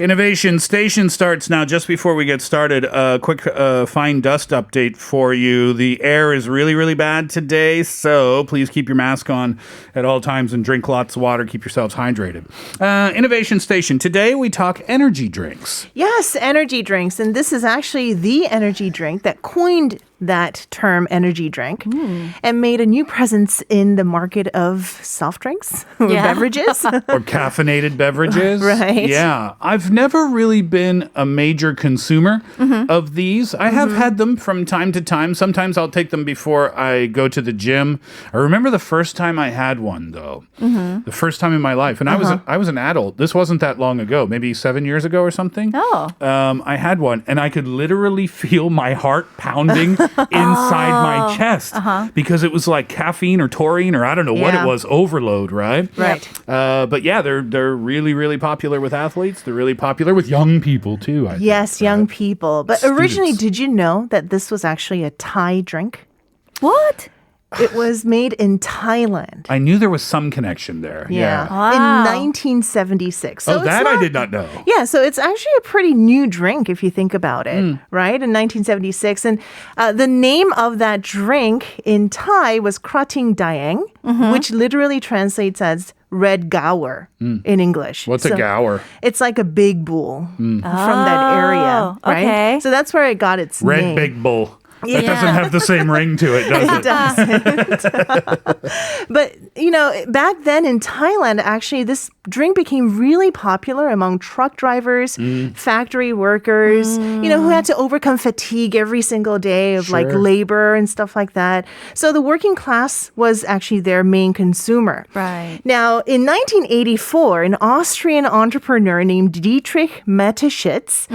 Innovation Station starts now. Just before we get started, a quick fine dust update for you. The air is really, really bad today, so please keep your mask on at all times and drink lots of water. Keep yourselves hydrated. Innovation Station. Today we talk energy drinks. Yes, energy drinks. And this is actually the energy drink that coined that term energy drink and made a new presence in the market of soft drinks or beverages. Or caffeinated beverages. Right. Yeah. I've never really been a major consumer of these. I have had them from time to time. Sometimes I'll take them before I go to the gym. I remember the first time I had one, though. The first time in my life. And I was an adult. This wasn't that long ago, maybe 7 years ago or something. Oh. I had one, and I could literally feel my heart pounding inside my chest because it was like caffeine or taurine or I don't know what it was, overload, right? Right. But yeah, they're really, really popular with athletes. They're really popular with young people too, I think. Yes, young people. But originally, Students. did you know that this was actually a Thai drink? What? It was made in Thailand. I knew there was some connection there. Yeah. Wow. In 1976. So Oh, it's that I not- did not know. Yeah, so it's actually a pretty new drink if you think about it, right? In 1976. And the name of that drink in Thai was Krating Daeng, which literally translates as red gower in English. What's a So gower? It's like a big bull from that area, right? okay. So that's where it got its Red name. Big Bull. That doesn't have the same ring to it, does it? But, you know, back then in Thailand, actually, this drink became really popular among truck drivers, factory workers, you know, who had to overcome fatigue every single day of like Sure. labor and stuff like that. So the working class was actually their main consumer. Right. Now, in 1984, an Austrian entrepreneur named Dietrich Mateschitz,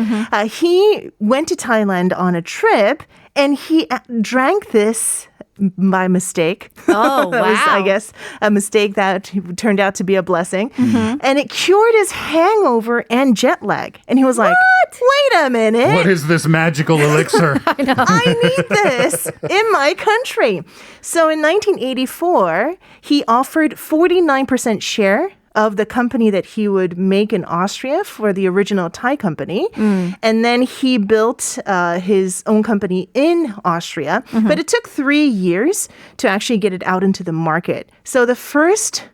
he went to Thailand on a trip and he drank this by mistake. Oh, That was, I wow. guess, a mistake that turned out to be a blessing. And it cured his hangover and jet lag. And he was like, wait a minute. What is this magical elixir? I need this in my country. So in 1984, he offered 49% share of the company that he would make in Austria for the original Thai company. And then he built his own company in Austria. But it took 3 years to actually get it out into the market. So the first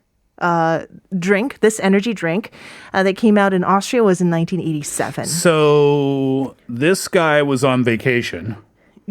drink, this energy drink that came out in Austria was in 1987. So this guy was on vacation,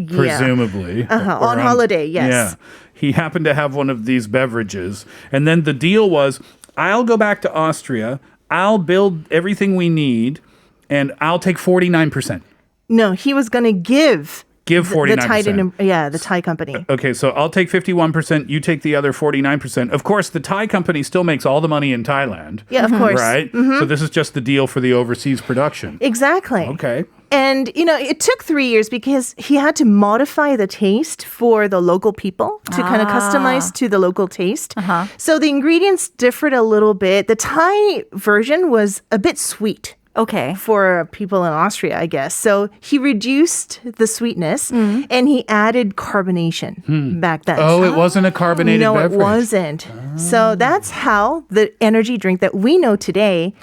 presumably. On holiday, yes. Yeah. He happened to have one of these beverages. And then the deal was, I'll go back to Austria, I'll build everything we need, and I'll take 49%. No, he was going to give 49%. the Thai company. Okay, so I'll take 51%, you take the other 49%. Of course, the Thai company still makes all the money in Thailand. Yeah, of course. Right? So this is just the deal for the overseas production. Exactly. Okay. And, you know, it took 3 years because he had to modify the taste for the local people to kind of customize to the local taste. So the ingredients differed a little bit. The Thai version was a bit sweet. Okay. For people in Austria, I guess. So he reduced the sweetness and he added carbonation back then. Oh, it wasn't a carbonated No, beverage. it wasn't. So that's how the energy drink that we know today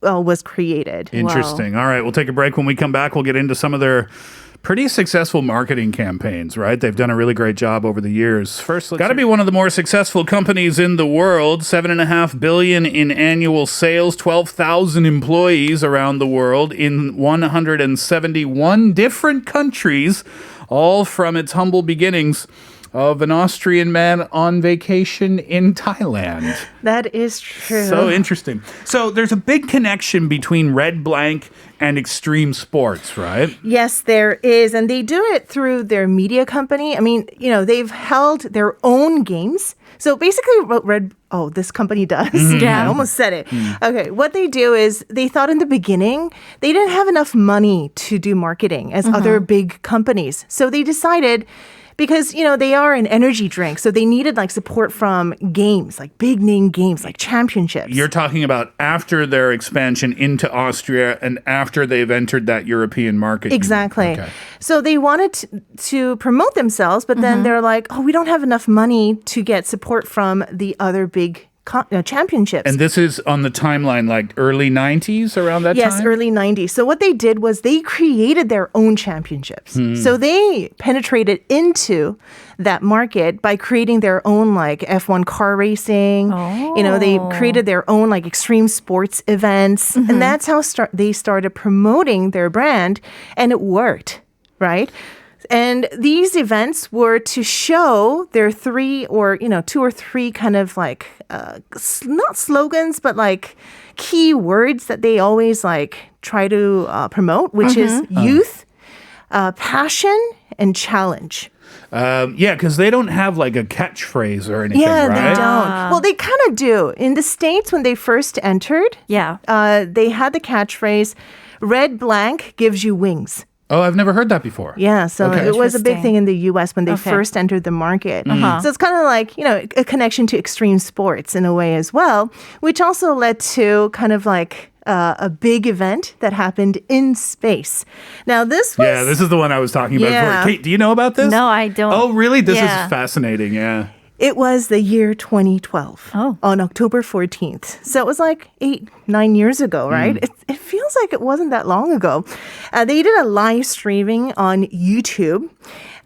was created. Interesting. All right, we'll take a break. When we come back, we'll get into some of their pretty successful marketing campaigns, right? They've done a really great job over the years. First, got to be one of the more successful companies in the world. $7.5 billion in annual sales, 12,000 employees around the world in 171 different countries, all from its humble beginnings of an Austrian man on vacation in Thailand. That is true. So interesting. So there's a big connection between Red Blanc and extreme sports, right? Yes, there is. And they do it through their media company. I mean, you know, they've held their own games. So basically what this company does. Yeah. I almost said it. Okay, what they do is they thought in the beginning they didn't have enough money to do marketing as other big companies. So they decided, because, you know, they are an energy drink, so they needed like support from games, like big name games, like championships. You're talking about after their expansion into Austria and after they've entered that European market. Exactly. Okay. So they wanted to promote themselves, but then they're like, oh, we don't have enough money to get support from the other big championships. And this is on the timeline, like early 90s, around that time? Yes, early 90s. So what they did was they created their own championships. So they penetrated into that market by creating their own like F1 car racing. You know, they created their own like extreme sports events. And that's how they started promoting their brand, and it worked, right? And these events were to show their two or three kind of like, not slogans, but like key words that they always like try to promote, which is youth, passion, and challenge. Yeah, because they don't have like a catchphrase or anything, Yeah, right? they don't. Well, they kind of do. In the States, when they first entered, they had the catchphrase, red blank gives you wings. Oh, I've never heard that before. Yeah, so Okay. it was a big thing in the U.S. when they first entered the market. So it's kind of like, you know, a connection to extreme sports in a way as well, which also led to kind of like a big event that happened in space. Now, this was... Yeah, this is the one I was talking about Yeah. before. Kate, do you know about this? No, I don't. Oh, really? This Yeah. is fascinating, yeah. It was the year 2012 on October 14th. So it was like 8-9 years ago, right? It feels like it wasn't that long ago. They did a live streaming on YouTube.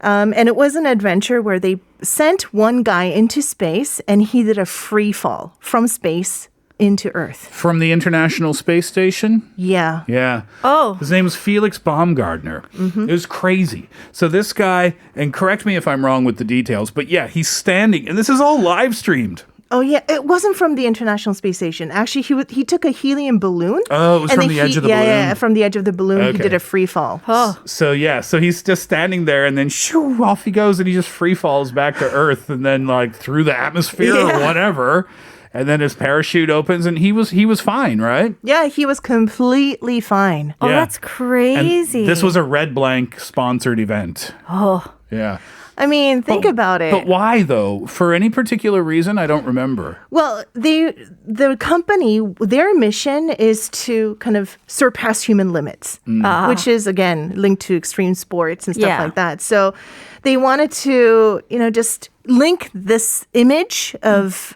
And it was an adventure where they sent one guy into space and he did a free fall from space into Earth. From the International Space Station? Yeah. Yeah. Oh. His name was Felix Baumgartner. It was crazy. So this guy, and correct me if I'm wrong with the details, but yeah, he's standing, and this is all live streamed. Oh, yeah. It wasn't from the International Space Station. Actually, he took a helium balloon. Oh, it was and from then the edge of the balloon. Yeah, from the edge of the balloon, he Okay. did a free fall. So yeah, so he's just standing there, and then shoo, off he goes, and he just free falls back to Earth, and then like through the atmosphere or whatever. And then his parachute opens, and he was fine, right? Yeah, he was completely fine. Oh, Yeah. that's crazy. And this was a Red Blank sponsored event. Oh. Yeah. I mean, think about it. But why though? For any particular reason? I don't remember. Well, the company, their mission is to kind of surpass human limits, which is again linked to extreme sports and stuff Yeah. like that. So they wanted to, just link this image of,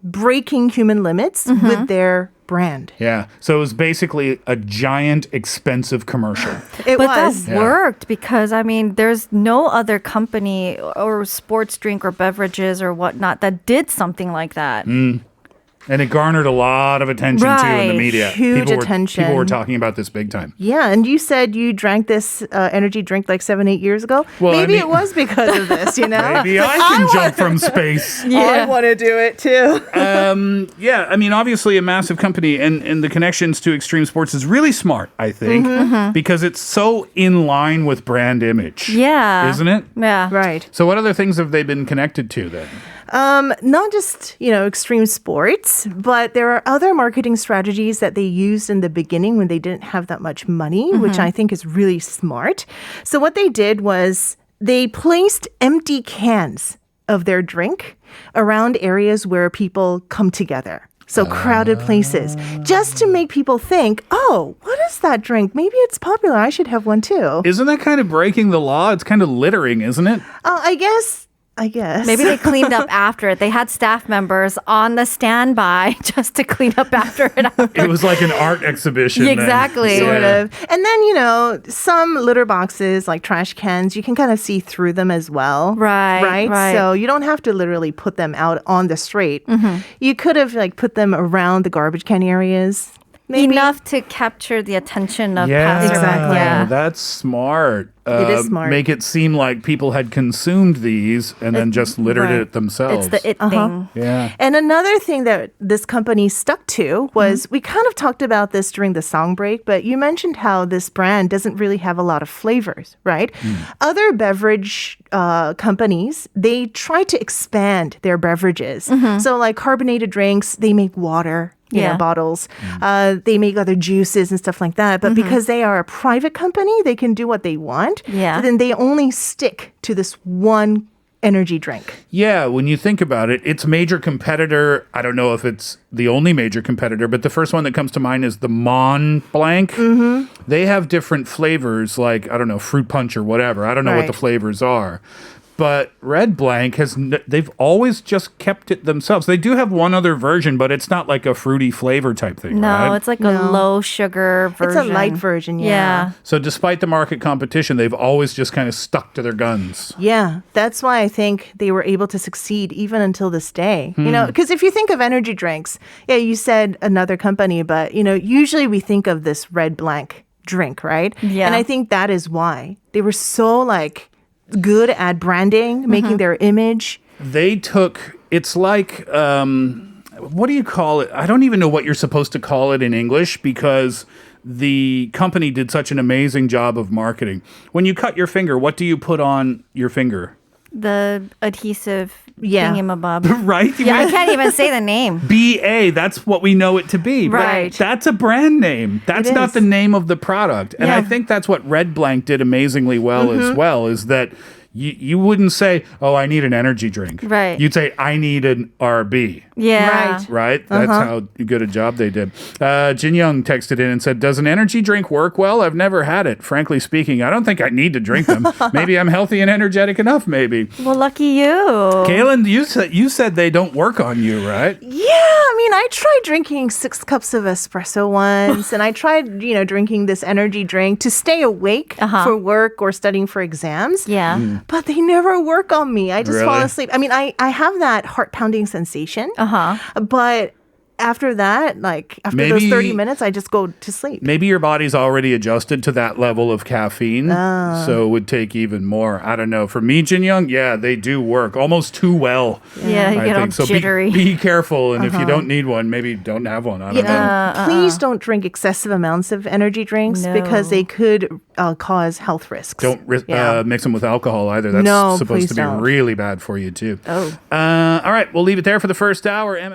breaking human limits with their brand. Yeah. So it was basically a giant, expensive commercial. It But was. that worked because, I mean, there's no other company or sports drink or beverages or whatnot that did something like that. And it garnered a lot of attention too in the Right. media. Huge People attention. Were talking about this big time. Yeah, and you said you drank this energy drink like 7-8 years ago. Well, I Maybe mean- it was because of this, Maybe I can jump from space. I want to do it too. Yeah, I mean, obviously a massive company, and the connections to extreme sports is really smart, I think, because it's so in line with brand image. Yeah. Isn't it? Yeah. Right. So what other things have they been connected to then? Not just, extreme sports, but there are other marketing strategies that they used in the beginning when they didn't have that much money, which I think is really smart. So what they did was they placed empty cans of their drink around areas where people come together. So crowded places, just to make people think, oh, what is that drink? Maybe it's popular. I should have one too. Isn't that kind of breaking the law? It's kind of littering, isn't it? I guess. Maybe they cleaned up after it. They had staff members on the standby just to clean up after it. It was like an art exhibition. then. Exactly. Sort Yeah. of. And then, some litter boxes like trash cans, you can kind of see through them as well. Right. So you don't have to literally put them out on the street. You could have put them around the garbage can areas. Maybe. Enough to capture the attention of Yeah, passersby. Exactly. Yeah. That's smart. It is smart. Make it seem like people had consumed these and then just littered right. it themselves. It's the it thing. Yeah. And another thing that this company stuck to was we kind of talked about this during the song break, but you mentioned how this brand doesn't really have a lot of flavors, right? Other beverage companies, they try to expand their beverages. So like carbonated drinks, they make water. Yeah. Bottles. They make other juices and stuff like that. But because they are a private company, they can do what they want. Yeah. So then they only stick to this one energy drink. Yeah, when you think about it, its major competitor, I don't know if it's the only major competitor, but the first one that comes to mind is the Mon Blanc. They have different flavors like, I don't know, fruit punch or whatever. I don't know what Right. the flavors are. But Red Blanc they've always just kept it themselves. They do have one other version, but it's not like a fruity flavor type thing, No, right? it's like a low sugar version. It's a light version, yeah. So despite the market competition, they've always just kind of stuck to their guns. Yeah, that's why I think they were able to succeed even until this day. You know, because if you think of energy drinks, yeah, you said another company, but, you know, usually we think of this Red Blanc drink, right? Yeah. And I think that is why they were so like good at branding, making their image. It's like, what do you call it? I don't even know what you're supposed to call it in English because the company did such an amazing job of marketing. When you cut your finger, what do you put on your finger? The adhesive Yeah. thingamabob. Right? Yeah, I can't even say the name. BA, that's what we know it to be. But Right. that's a brand name. That's It not is. the name of the product. And I Yeah. think that's what Red Blanc did amazingly well as well, is that you wouldn't say, oh, I need an energy drink. Right. You'd say, I need an RB. Yeah. Right. Right? That's how good a job they did. Jin Young texted in and said, does an energy drink work well? I've never had it. Frankly speaking, I don't think I need to drink them. Maybe I'm healthy and energetic enough, maybe. Well, lucky you. Kaylin, you said they don't work on you, right? Yeah, I mean, I tried drinking 6 cups of espresso once, and I tried, you know, drinking this energy drink to stay awake for work or studying for exams. Yeah. But they never work on me. I just fall Really? asleep. I mean, I have that heart pounding sensation. Uh-huh. But after that, like after Maybe- those 30 minutes, I just go to sleep. Maybe your body's already adjusted to that level of caffeine, so it would take even more. I don't know. For me, Jin Young, yeah, they do work almost too well. Yeah, you I get all think. So jittery. be careful, and if you don't need one, maybe don't have one. I don't know. And please don't drink excessive amounts of energy drinks No. because they could cause health risks. Don't Yeah. mix them with alcohol either. That's No, supposed please to be don't. really bad for you too. Oh. All right, we'll leave it there for the first hour.